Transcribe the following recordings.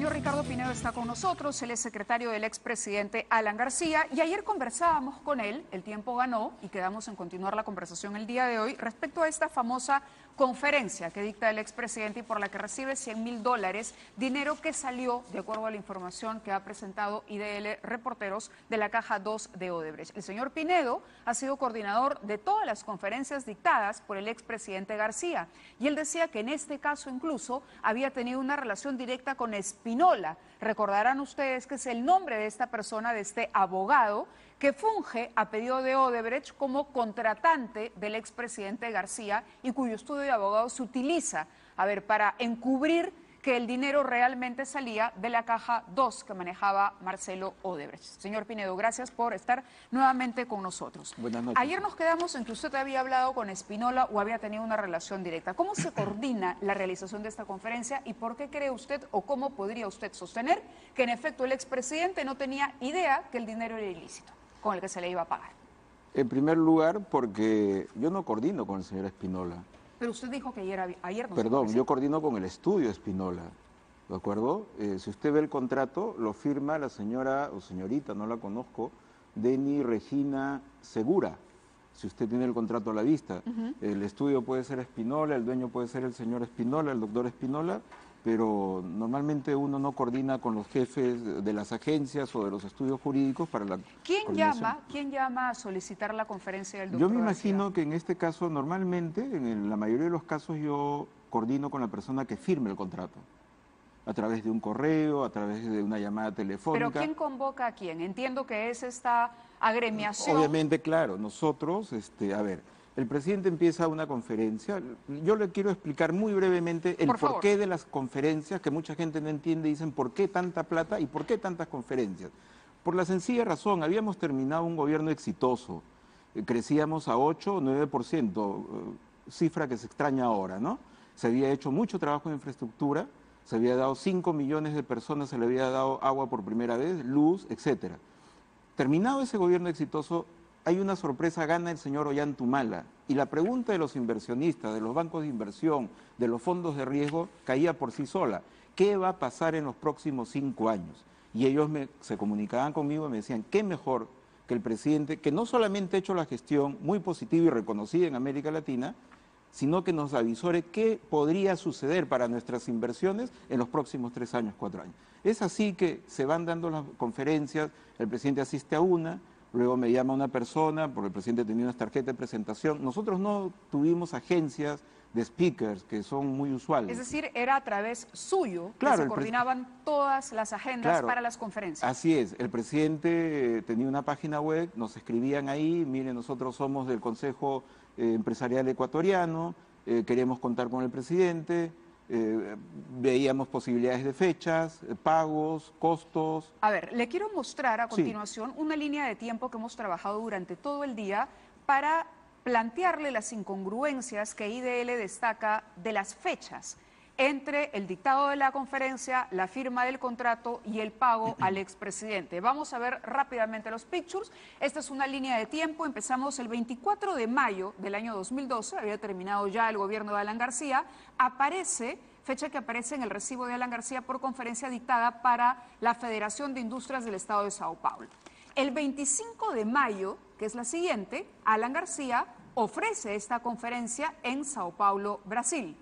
señor Ricardo Pinedo está con nosotros, él es secretario del expresidente Alan García y ayer conversábamos con él, el tiempo ganó y quedamos en continuar la conversación el día de hoy respecto a esta famosa conferencia que dicta el expresidente y por la que recibe $100.000, dinero que salió, de acuerdo a la información que ha presentado IDL Reporteros, de la Caja 2 de Odebrecht. El señor Pinedo ha sido coordinador de todas las conferencias dictadas por el expresidente García y él decía que en este caso incluso había tenido una relación directa con Espinola. Recordarán ustedes que es el nombre de esta persona, de este abogado, que funge a pedido de Odebrecht como contratante del expresidente García y cuyo estudio de abogados se utiliza, para encubrir que el dinero realmente salía de la Caja 2 que manejaba Marcelo Odebrecht. Señor Pinedo, gracias por estar nuevamente con nosotros. Buenas noches. Ayer nos quedamos en que usted había hablado con Espinola o había tenido una relación directa. ¿Cómo se coordina la realización de esta conferencia y por qué cree usted o cómo podría usted sostener que en efecto el expresidente no tenía idea que el dinero era ilícito con el que se le iba a pagar? En primer lugar, porque yo no coordino con el señor Espinola. Pero usted dijo que ayer no. Perdón, yo coordino con el estudio Espinola, ¿de acuerdo? Si usted ve el contrato, lo firma la señora o señorita, no la conozco, Deni Regina Segura, si usted tiene el contrato a la vista. El estudio puede ser Espinola, el dueño puede ser el señor Espinola, el doctor Espinola, pero normalmente uno no coordina con los jefes de las agencias o de los estudios jurídicos para la coordinación. ¿Quién llama a solicitar la conferencia del doctor Yo me García? imagino que en este caso, normalmente, en la mayoría de los casos, yo coordino con la persona que firme el contrato, a través de un correo, a través de una llamada telefónica. ¿Pero quién convoca a quién? Entiendo que es esta agremiación. Obviamente, claro, nosotros, el presidente empieza una conferencia. Yo le quiero explicar muy brevemente el porqué de las conferencias, que mucha gente no entiende, dicen por qué tanta plata y por qué tantas conferencias. Por la sencilla razón, habíamos terminado un gobierno exitoso, crecíamos a 8 o 9%, cifra que se extraña ahora, ¿no? Se había hecho mucho trabajo en infraestructura, se había dado 5 millones de personas, se le había dado agua por primera vez, luz, etcétera. Terminado ese gobierno exitoso, hay una sorpresa, gana el señor Ollantumala. Y la pregunta de los inversionistas, de los bancos de inversión, de los fondos de riesgo, caía por sí sola. ¿Qué va a pasar en los próximos 5 años? Y ellos se comunicaban conmigo y me decían, ¿qué mejor que el presidente, que no solamente ha hecho la gestión muy positiva y reconocida en América Latina, sino que nos avisore qué podría suceder para nuestras inversiones en los próximos 3 años, 4 años? Es así que se van dando las conferencias, el presidente asiste a una, luego me llama una persona, porque el presidente tenía unas tarjetas de presentación. Nosotros no tuvimos agencias de speakers, que son muy usuales. Es decir, era a través suyo claro, que se coordinaban todas las agendas para las conferencias. Así es, el presidente tenía una página web, nos escribían ahí, miren, nosotros somos del Consejo Empresarial Ecuatoriano, queremos contar con el presidente, veíamos posibilidades de fechas, pagos, costos. A ver, le quiero mostrar a continuación una línea de tiempo que hemos trabajado durante todo el día para plantearle las incongruencias que IDL destaca de las fechas entre el dictado de la conferencia, la firma del contrato y el pago al expresidente. Vamos a ver rápidamente los pictures. Esta es una línea de tiempo. Empezamos el 24 de mayo del año 2012, había terminado ya el gobierno de Alan García. Fecha que aparece en el recibo de Alan García por conferencia dictada para la Federación de Industrias del Estado de Sao Paulo. El 25 de mayo, que es la siguiente, Alan García ofrece esta conferencia en Sao Paulo, Brasil.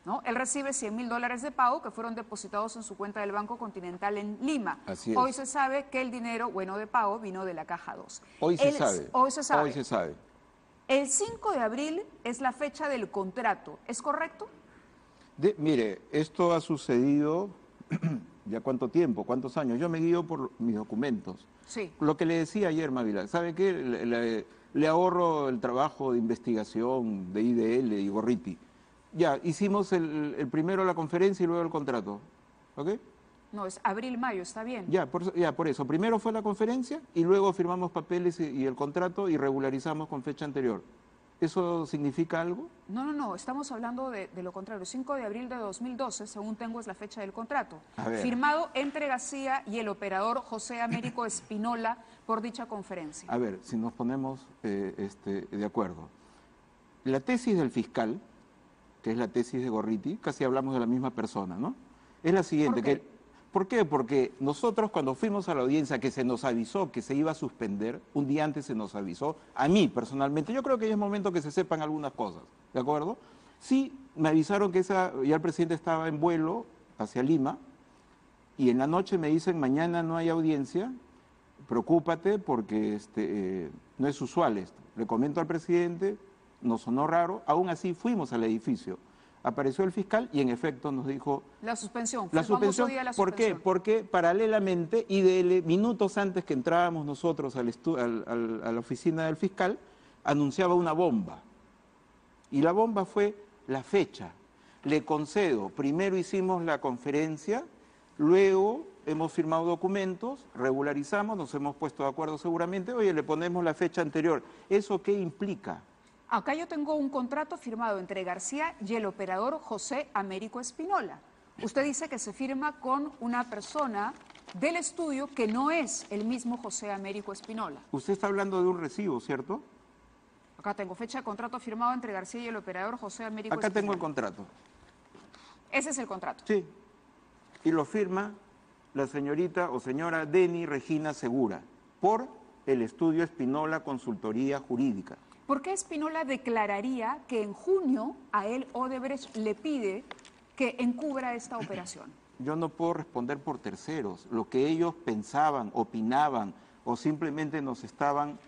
¿No? Él recibe $100.000 de pago que fueron depositados en su cuenta del Banco Continental en Lima. Así es. Hoy se sabe que el dinero, de pago, vino de la Caja 2. Hoy se sabe. Hoy se sabe. Hoy se sabe. El 5 de abril es la fecha del contrato, ¿es correcto? Mire, esto ha sucedido ya cuánto tiempo, cuántos años. Yo me guío por mis documentos. Sí. Lo que le decía ayer, Mávila, ¿sabe qué? Le ahorro el trabajo de investigación de IDL y Gorriti. Ya, hicimos el primero la conferencia y luego el contrato, ¿ok? No, es abril-mayo, está bien. Ya, por eso. Primero fue la conferencia y luego firmamos papeles y el contrato y regularizamos con fecha anterior. ¿Eso significa algo? No, estamos hablando de lo contrario. 5 de abril de 2012, según tengo, es la fecha del contrato. A ver. Firmado entre García y el operador José Américo Espinola por dicha conferencia. A ver, si nos ponemos de acuerdo. La tesis del fiscal, que es la tesis de Gorriti, casi hablamos de la misma persona, ¿no? Es la siguiente, ¿Por qué? que ¿Por qué? Porque nosotros cuando fuimos a la audiencia, que se nos avisó que se iba a suspender, un día antes se nos avisó, a mí personalmente, yo creo que ya es momento que se sepan algunas cosas, ¿de acuerdo? Sí, me avisaron que ya el presidente estaba en vuelo hacia Lima, y en la noche me dicen, mañana no hay audiencia, preocúpate porque no es usual esto. Le comento al presidente, nos sonó raro, aún así fuimos al edificio. Apareció el fiscal y en efecto nos dijo... La suspensión. La suspensión, ¿por qué? Porque paralelamente, y minutos antes que entrábamos nosotros a la oficina del fiscal, anunciaba una bomba. Y la bomba fue la fecha. Le concedo, primero hicimos la conferencia, luego hemos firmado documentos, regularizamos, nos hemos puesto de acuerdo seguramente, oye, le ponemos la fecha anterior. ¿Eso qué implica? Acá yo tengo un contrato firmado entre García y el operador José Américo Espinola. Usted dice que se firma con una persona del estudio que no es el mismo José Américo Espinola. Usted está hablando de un recibo, ¿cierto? Acá tengo fecha de contrato firmado entre García y el operador José Américo Espinola. Acá tengo el Espinola. contrato. Ese es el contrato. Sí. Y lo firma la señorita o señora Deni Regina Segura por el estudio Espinola Consultoría Jurídica. ¿Por qué Espinola declararía que en junio a él Odebrecht le pide que encubra esta operación? Yo no puedo responder por terceros. Lo que ellos pensaban, opinaban o simplemente nos estaban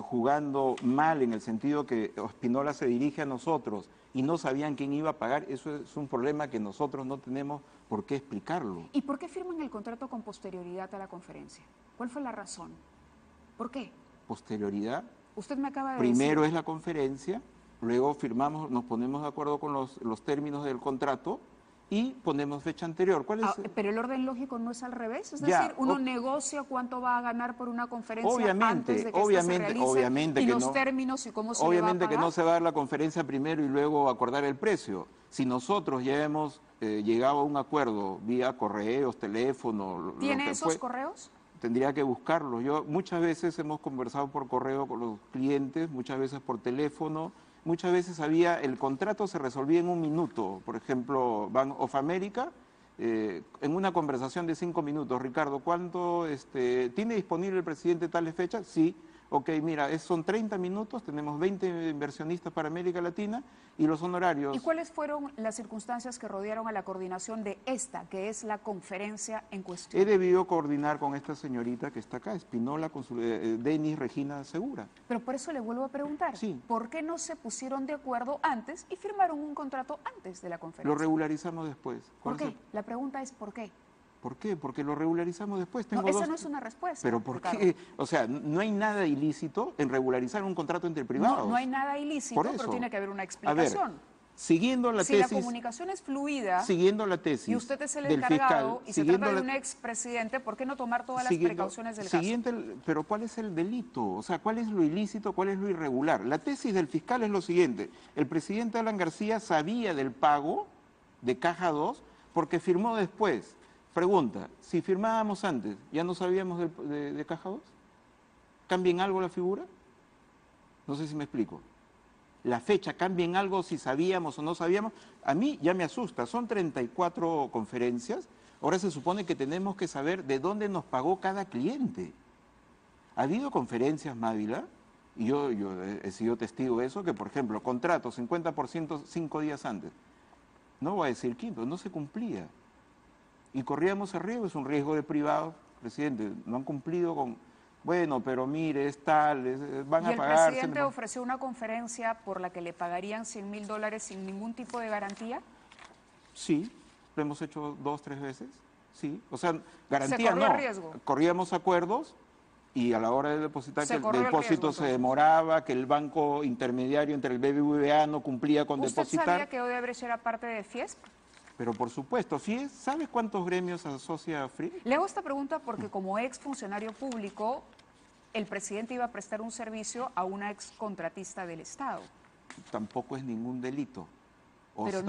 jugando mal en el sentido que Espinola se dirige a nosotros y no sabían quién iba a pagar, eso es un problema que nosotros no tenemos por qué explicarlo. ¿Y por qué firman el contrato con posterioridad a la conferencia? ¿Cuál fue la razón? ¿Por qué? ¿Posterioridad? Usted me acaba de Primero decir... es la conferencia, luego firmamos, nos ponemos de acuerdo con los términos del contrato y ponemos fecha anterior. ¿Cuál es? Pero el orden lógico no es al revés, es Ya, decir, uno negocia cuánto va a ganar por una conferencia obviamente, antes de que esta se realice obviamente y que los no, términos y cómo se le va a obviamente pagar. que no se va a dar la conferencia primero y luego acordar el precio. Si nosotros ya hemos llegado a un acuerdo vía correos, teléfono... ¿Tiene esos correos? Tendría que buscarlos. Yo muchas veces hemos conversado por correo con los clientes, muchas veces por teléfono, muchas veces el contrato se resolvía en un minuto. Por ejemplo, Bank of America, en una conversación de 5 minutos, Ricardo, ¿cuánto tiene disponible el presidente tales fechas? Sí. Ok, mira, son 30 minutos, tenemos 20 inversionistas para América Latina y los honorarios... ¿Y cuáles fueron las circunstancias que rodearon a la coordinación de esta, que es la conferencia en cuestión? He debido coordinar con esta señorita que está acá, Espinola, Deni Regina Segura. Pero por eso le vuelvo a preguntar, sí. ¿Por qué no se pusieron de acuerdo antes y firmaron un contrato antes de la conferencia? Lo regularizamos después. ¿Por qué? La pregunta es ¿por qué? ¿Por qué? Porque lo regularizamos después. No, esa no es una respuesta. ¿Pero por Ricardo. qué? O sea, no hay nada ilícito en regularizar un contrato entre privados. No hay nada ilícito, pero tiene que haber una explicación. A ver, siguiendo la tesis... Si la comunicación es fluida... Siguiendo la tesis y usted es el del encargado fiscal, y se trata de un expresidente, ¿por qué no tomar todas las precauciones del caso? Pero ¿cuál es el delito? O sea, ¿cuál es lo ilícito, cuál es lo irregular? La tesis del fiscal es lo siguiente. El presidente Alan García sabía del pago de Caja 2 porque firmó después. Pregunta, si firmábamos antes, ¿ya no sabíamos de Caja 2? ¿Cambia en algo la figura? No sé si me explico. La fecha, ¿cambia en algo si sabíamos o no sabíamos? A mí ya me asusta, son 34 conferencias, ahora se supone que tenemos que saber de dónde nos pagó cada cliente. Ha habido conferencias, Mávila, y yo he sido testigo de eso, que por ejemplo, contrato 50% 5 días antes, no voy a decir quinto, no se cumplía. Y corríamos el riesgo, es un riesgo de privado, presidente, no han cumplido con, bueno, pero mire, es tal, van a pagar. ¿Y el presidente ofreció una conferencia por la que le pagarían $100.000 sin ningún tipo de garantía? Sí, lo hemos hecho 2, 3 veces, sí. O sea, garantía ¿Se corrió no, el riesgo? Corríamos acuerdos y a la hora de depositar que el depósito se demoraba, que el banco intermediario entre el BBVA no cumplía con depositar. ¿Usted sabía que Odebrecht era parte de Fiesp? Pero por supuesto, FIES, ¿sabes cuántos gremios asocia a FRI? Le hago esta pregunta porque como ex funcionario público, el presidente iba a prestar un servicio a una ex contratista del Estado. Tampoco es ningún delito. Pero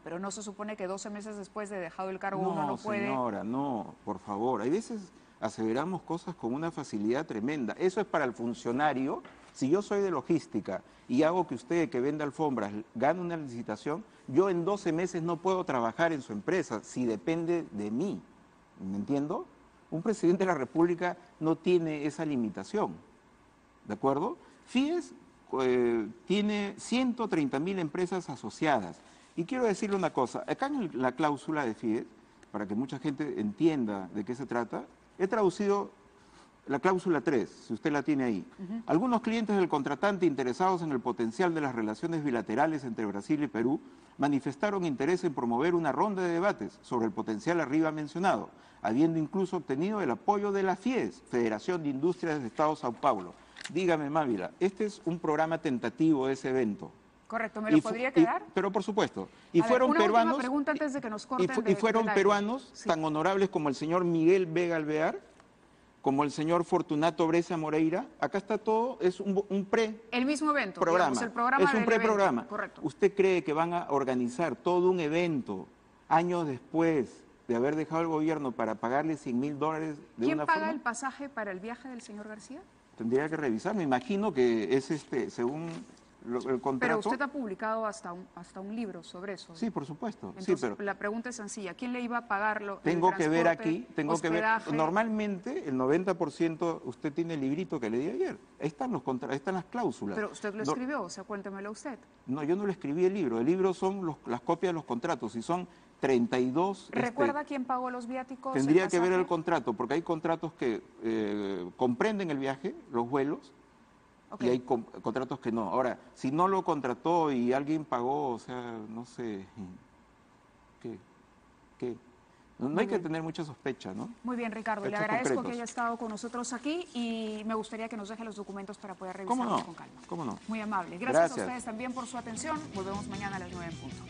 pero no se supone que 12 meses después de dejado el cargo uno no puede... No, señora, no, por favor. Hay veces aseveramos cosas con una facilidad tremenda. Eso es para el funcionario. Si yo soy de logística y hago que usted que vende alfombras gane una licitación, yo en 12 meses no puedo trabajar en su empresa si depende de mí. ¿me entiendo? Un presidente de la República no tiene esa limitación, ¿de acuerdo? FIES tiene 130.000 empresas asociadas. Y quiero decirle una cosa, acá en la cláusula de FIES, para que mucha gente entienda de qué se trata, he traducido la cláusula 3, si usted la tiene ahí. Algunos clientes del contratante interesados en el potencial de las relaciones bilaterales entre Brasil y Perú manifestaron interés en promover una ronda de debates sobre el potencial arriba mencionado, habiendo incluso obtenido el apoyo de la FIES, Federación de Industrias del Estado de Sao Paulo. Dígame, Mávila, este es un programa tentativo de ese evento. Correcto, ¿me lo podría quedar? Pero por supuesto. Y fueron peruanos. Una pregunta antes de que nos corten y fueron peruanos tan honorables como el señor Miguel Vega Alvear, como el señor Fortunato Brescia Moreira. Acá está todo, es un pre. El mismo evento, programa. Digamos, el programa es un preprograma. Correcto. ¿Usted cree que van a organizar todo un evento años después de haber dejado el gobierno para pagarle $100.000 de una forma? ¿Quién paga el pasaje para el viaje del señor García? Tendría que revisar, me imagino que es según el contrato. Pero usted ha publicado hasta un libro sobre eso. Sí, por supuesto. Entonces, sí, pero la pregunta es sencilla. ¿Quién le iba a pagarlo? Tengo que ver aquí, normalmente el 90%, usted tiene el librito que le di ayer. Ahí están las cláusulas. Pero usted lo escribió, o sea, cuéntemelo usted. No, yo no lo escribí el libro son las copias de los contratos y son 32... ¿Recuerda quién pagó los viáticos? Tendría que ver el contrato, porque hay contratos que comprenden el viaje, los vuelos, y hay contratos que no. Ahora, si no lo contrató y alguien pagó, o sea, no sé, ¿qué? No hay que tener mucha sospecha, ¿no? Muy bien, Ricardo, le agradezco que haya estado con nosotros aquí y me gustaría que nos deje los documentos para poder revisarlos con calma. ¿Cómo no? Muy amable. Gracias a ustedes también por su atención. Volvemos mañana a las 9 en punto.